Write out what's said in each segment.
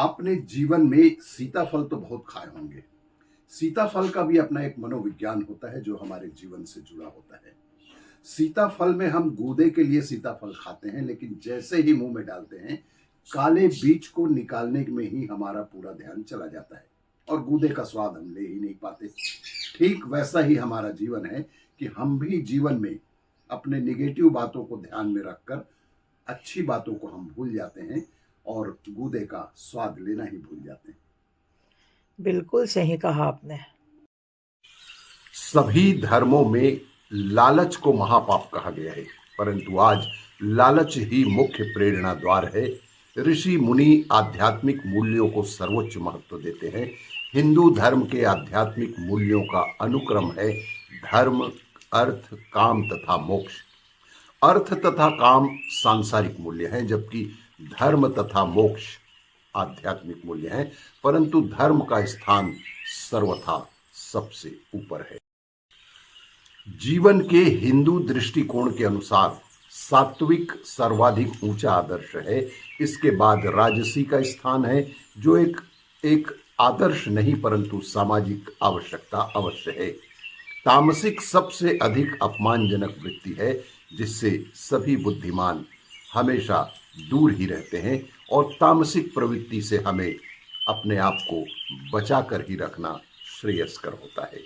आपने जीवन में सीताफल तो बहुत खाए होंगे। सीताफल का भी अपना एक मनोविज्ञान होता है जो हमारे जीवन से जुड़ा होता है। सीताफल में हम गूदे के लिए सीताफल खाते हैं, लेकिन जैसे ही मुंह में डालते हैं, काले बीज को निकालने में ही हमारा पूरा ध्यान चला जाता है और गूदे का स्वाद हम ले ही नहीं पाते। ठीक वैसा ही हमारा जीवन है कि हम भी जीवन में अपने निगेटिव बातों को ध्यान में रखकर अच्छी बातों को हम भूल जाते हैं और गूदे का स्वाद लेना ही भूल जाते हैं। बिल्कुल सही कहा आपने। सभी धर्मों में लालच को महापाप कहा गया है, परंतु आज लालच ही मुख्य प्रेरणा द्वार है। ऋषि मुनि आध्यात्मिक मूल्यों को सर्वोच्च महत्व देते हैं। हिंदू धर्म के आध्यात्मिक मूल्यों का अनुक्रम है धर्म, अर्थ, काम तथा मोक्ष। अर्थ तथा काम सांसारिक मूल्य हैं, जबकि धर्म तथा मोक्ष आध्यात्मिक मूल्य हैं, परंतु धर्म का स्थान सर्वथा सबसे ऊपर है। जीवन के हिंदू दृष्टिकोण के अनुसार सात्विक सर्वाधिक ऊंचा आदर्श है। इसके बाद राजसी का स्थान है, जो एक आदर्श नहीं परंतु सामाजिक आवश्यकता अवश्य है। तामसिक सबसे अधिक अपमानजनक वृत्ति है, जिससे सभी बुद्धिमान हमेशा दूर ही रहते हैं और तामसिक प्रवृत्ति से हमें अपने आप को बचाकर ही रखना श्रेयस्कर होता है।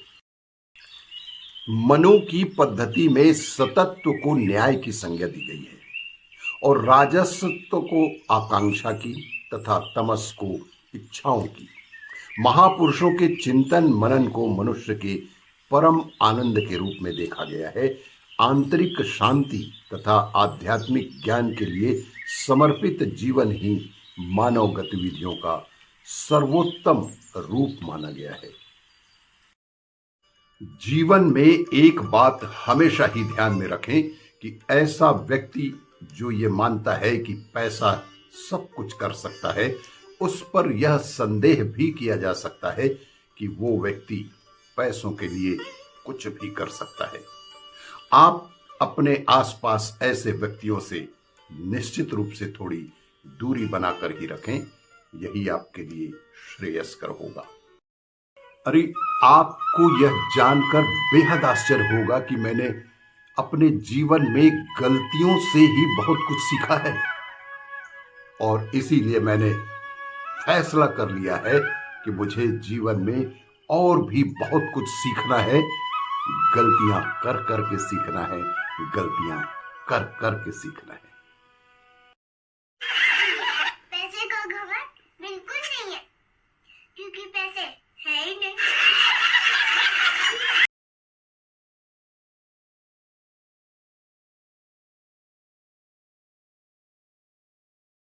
मनु की पद्धति में सतत्व को न्याय की संज्ञा दी गई है और राजसत्व को आकांक्षा की तथा तमस को इच्छाओं की। महापुरुषों के चिंतन मनन को मनुष्य के परम आनंद के रूप में देखा गया है। आंतरिक शांति तथा आध्यात्मिक ज्ञान के लिए समर्पित जीवन ही मानव गतिविधियों का सर्वोत्तम रूप माना गया है। जीवन में एक बात हमेशा ही ध्यान में रखें कि ऐसा व्यक्ति जो ये मानता है कि पैसा सब कुछ कर सकता है, उस पर यह संदेह भी किया जा सकता है कि वो व्यक्ति पैसों के लिए कुछ भी कर सकता है। आप अपने आसपास ऐसे व्यक्तियों से निश्चित रूप से थोड़ी दूरी बनाकर ही रखें, यही आपके लिए श्रेयस्कर होगा। अरे, आपको यह जानकर बेहद आश्चर्य होगा कि मैंने अपने जीवन में गलतियों से ही बहुत कुछ सीखा है और इसीलिए मैंने फैसला कर लिया है कि मुझे जीवन में और भी बहुत कुछ सीखना है। गलतियां कर कर के सीखना है, गलतियां कर कर के सीखना है।